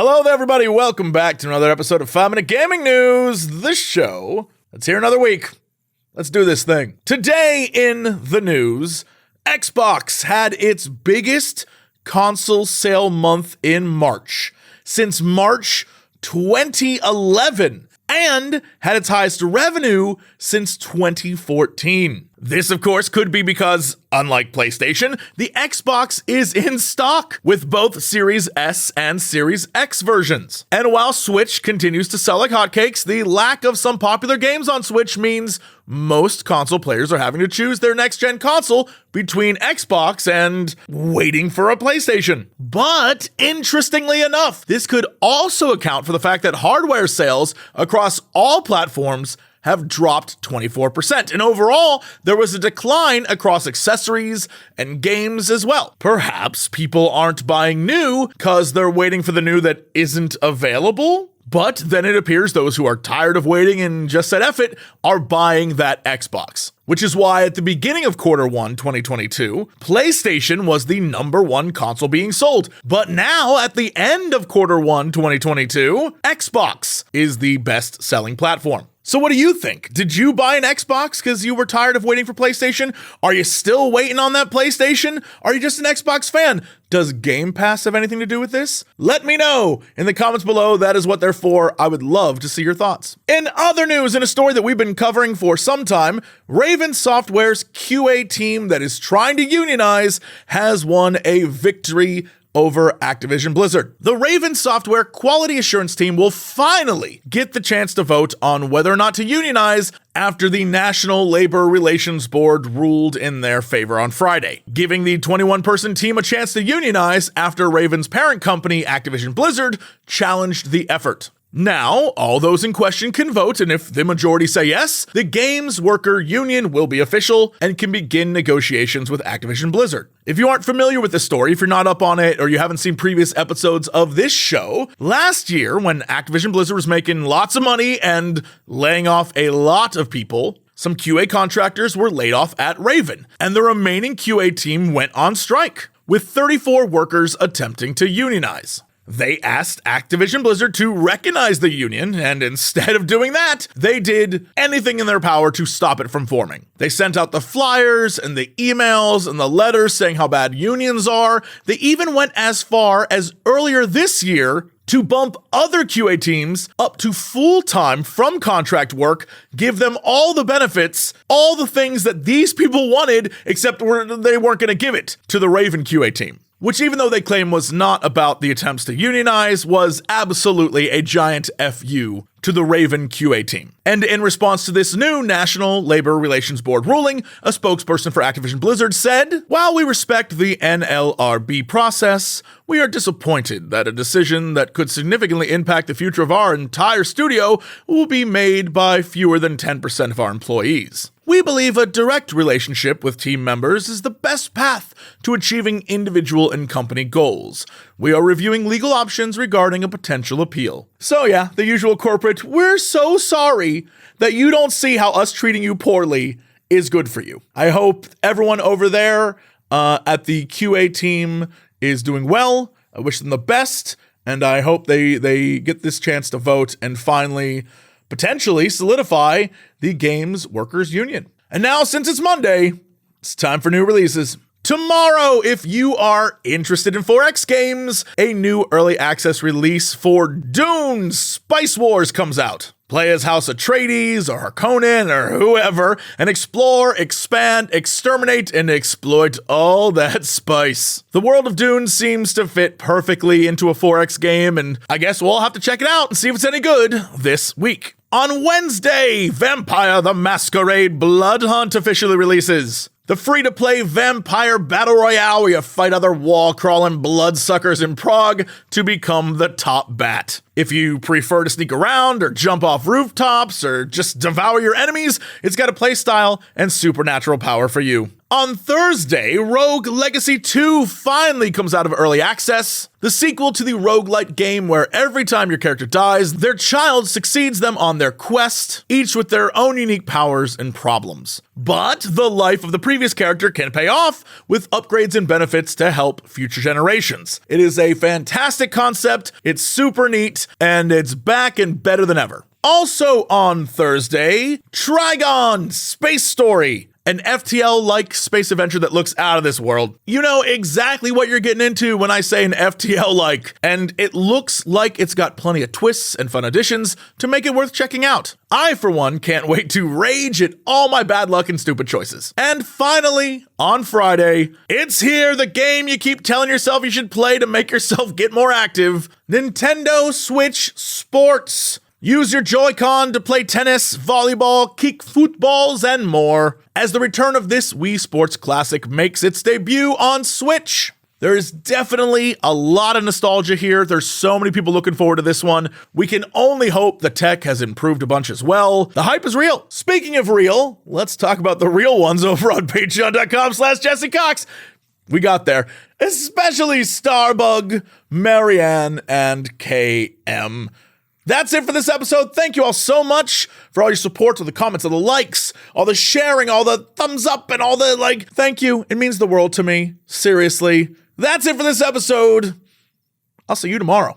Hello there, everybody. Welcome back to another episode of 5 Minute Gaming News, the show that's here another week. Let's do this thing. Today in the news, Xbox had its biggest console sale month in March since March 2011 and had its highest revenue since 2014. This, of course, could be because, unlike PlayStation, the Xbox is in stock with both Series S and Series X versions. And while Switch continues to sell like hotcakes, the lack of some popular games on Switch means most console players are having to choose their next-gen console between Xbox and waiting for a PlayStation. But, interestingly enough, this could also account for the fact that hardware sales across all platforms have dropped 24%. And overall, there was a decline across accessories and games as well. Perhaps people aren't buying new because they're waiting for the new that isn't available. But then it appears those who are tired of waiting and just said F it are buying that Xbox. Which is why at the beginning of Q1 2022, PlayStation was the #1 console being sold. But now at the end of Q1 2022, Xbox is the best-selling platform. So what do you think? Did you buy an Xbox because you were tired of waiting for PlayStation? Are you still waiting on that PlayStation? Are you just an Xbox fan? Does Game Pass have anything to do with this? Let me know in the comments below. That is what they're for. I would love to see your thoughts. In other news, in a story that we've been covering for some time, Raven Software's QA team that is trying to unionize has won a victory over Activision Blizzard. The Raven Software quality assurance team will finally get the chance to vote on whether or not to unionize after the National Labor Relations Board ruled in their favor on Friday, giving the 21-person team a chance to unionize after Raven's parent company, Activision Blizzard, challenged the effort. Now, all those in question can vote, and if the majority say yes, the Games Worker Union will be official and can begin negotiations with Activision Blizzard. If you aren't familiar with this story, if you're not up on it, or you haven't seen previous episodes of this show, last year when Activision Blizzard was making lots of money and laying off a lot of people, some QA contractors were laid off at Raven, and the remaining QA team went on strike, with 34 workers attempting to unionize. They asked Activision Blizzard to recognize the union, and instead of doing that, they did anything in their power to stop it from forming. They sent out the flyers and the emails and the letters saying how bad unions are. They even went as far as earlier this year to bump other QA teams up to full-time from contract work, give them all the benefits, all the things that these people wanted, except they weren't going to give it to the Raven QA team. Which, even though they claim was not about the attempts to unionize, was absolutely a giant FU to the Raven QA team. And in response to this new National Labor Relations Board ruling, a spokesperson for Activision Blizzard said, "While we respect the NLRB process, we are disappointed that a decision that could significantly impact the future of our entire studio will be made by fewer than 10% of our employees. We believe a direct relationship with team members is the best path to achieving individual and company goals. We are reviewing legal options regarding a potential appeal." So yeah, the usual corporate, we're so sorry that you don't see how us treating you poorly is good for you. I hope everyone over there at the QA team is doing well. I wish them the best, and I hope they get this chance to vote and finally potentially solidify the Games Workers Union. And now, since it's Monday, it's time for new releases. Tomorrow, if you are interested in 4X games, a new early access release for Dune Spice Wars comes out. Play as House Atreides or Harkonnen or whoever and explore, expand, exterminate, and exploit all that spice. The world of Dune seems to fit perfectly into a 4X game, and I guess we'll have to check it out and see if it's any good this week. On Wednesday, Vampire the Masquerade Blood Hunt officially releases. The free-to-play vampire battle royale where you fight other wall-crawling bloodsuckers in Prague to become the top bat. If you prefer to sneak around or jump off rooftops or just devour your enemies, it's got a playstyle and supernatural power for you. On Thursday, Rogue Legacy 2 finally comes out of early access, the sequel to the roguelite game where every time your character dies, their child succeeds them on their quest, each with their own unique powers and problems. But the life of the previous character can pay off with upgrades and benefits to help future generations. It is a fantastic concept, it's super neat, and it's back and better than ever. Also on Thursday, Trigon Space Story. An FTL-like space adventure that looks out of this world. You know exactly what you're getting into when I say an FTL-like, and it looks like it's got plenty of twists and fun additions to make it worth checking out. I, for one, can't wait to rage at all my bad luck and stupid choices. And finally, on Friday, it's here, the game you keep telling yourself you should play to make yourself get more active. Nintendo Switch Sports. Use your Joy-Con to play tennis, volleyball, kick footballs, and more, as the return of this Wii Sports classic makes its debut on Switch. There is definitely a lot of nostalgia here. There's so many people looking forward to this one. We can only hope the tech has improved a bunch as well. The hype is real. Speaking of real, let's talk about the real ones over on patreon.com/Jesse Cox. We got there. Especially Starbug, Marianne, and KM. That's it for this episode. Thank you all so much for all your support, all the comments, all the likes, all the sharing, all the thumbs up, and all the thank you. It means the world to me. Seriously. That's it for this episode. I'll see you tomorrow.